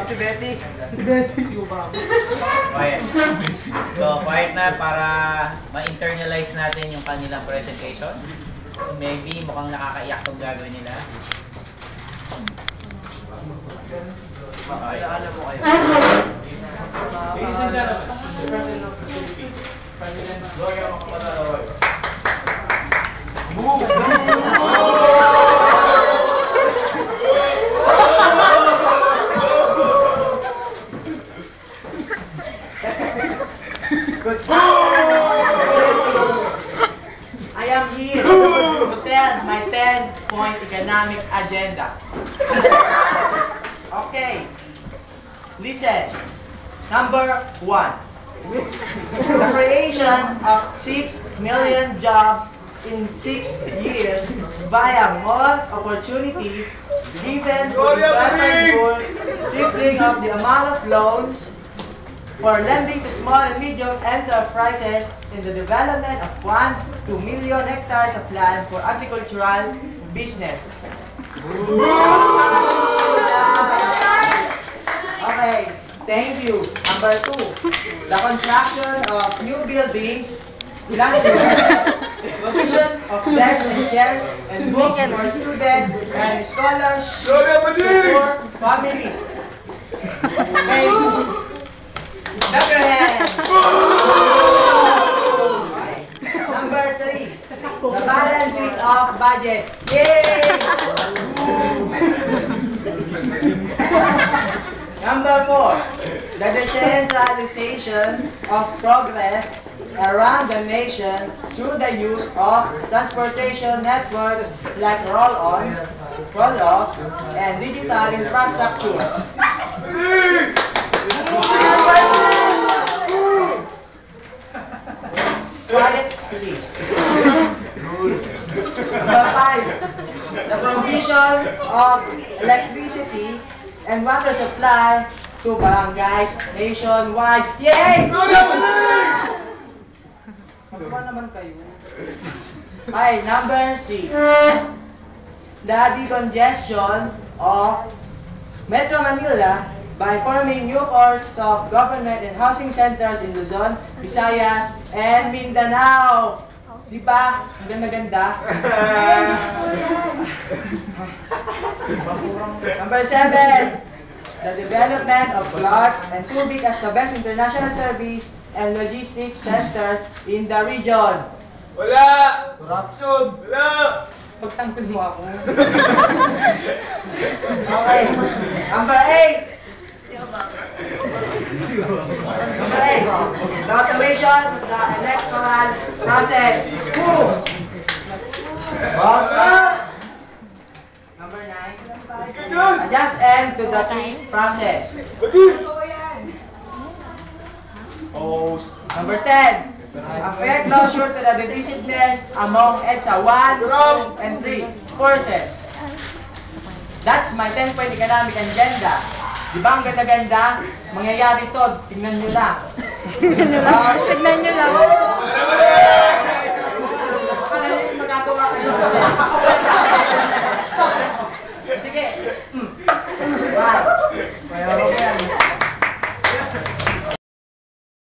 Si Betty. Quiet. So, quiet na para ma-internalize natin yung kanilang presentation. So, maybe mukhang nakakaiyak tong gagawin nila. Okay. Alam mo kayo. Ladies and gentlemen, the President of the Philippines, President Gloria Macapagal-Arroyo. I am here to tell my 10-point economic agenda. Okay, listen. Number 1. The creation of 6 million jobs in 6 years via more opportunities given to employment rules, tripling of the amount of loans for lending to small and medium enterprises in the development of 1 to 2 million hectares of land for agricultural business. Okay, thank you. Number 2, the construction of new buildings, classrooms, provision of desks and chairs and books for students and scholars for families. Okay. Clap your hands. Number 3, the balancing of budget. Yay! Number 4, the decentralization of progress around the nation through the use of transportation networks like roll-on, roll-off, and digital infrastructure. Quiet, please. Number 5, the provision of electricity and water supply to barangays nationwide. Yay! Magawa naman kayo. Okay, number 6, the decongestion of Metro Manila by forming new cores of government and housing centers in Luzon, Visayas, and Mindanao. Di ba? Ang ganda-ganda. Number 7, the development of Clark and Subic as the best international service and logistics centers in the region. Wala! Corruption. Wala! Pagtangkol mo ako. Okay. Number 8. Number 8. The automation of the electoral process. Number 9. Adjust end to the peace process. Number 10. A fair closure to the divisiveness among EDSA 1, 2, and 3 forces. That's my 10-point economic agenda. Di ba ang ganda-ganda? Mangyayari to, tingnan nyo lang. Tignan nyo lang.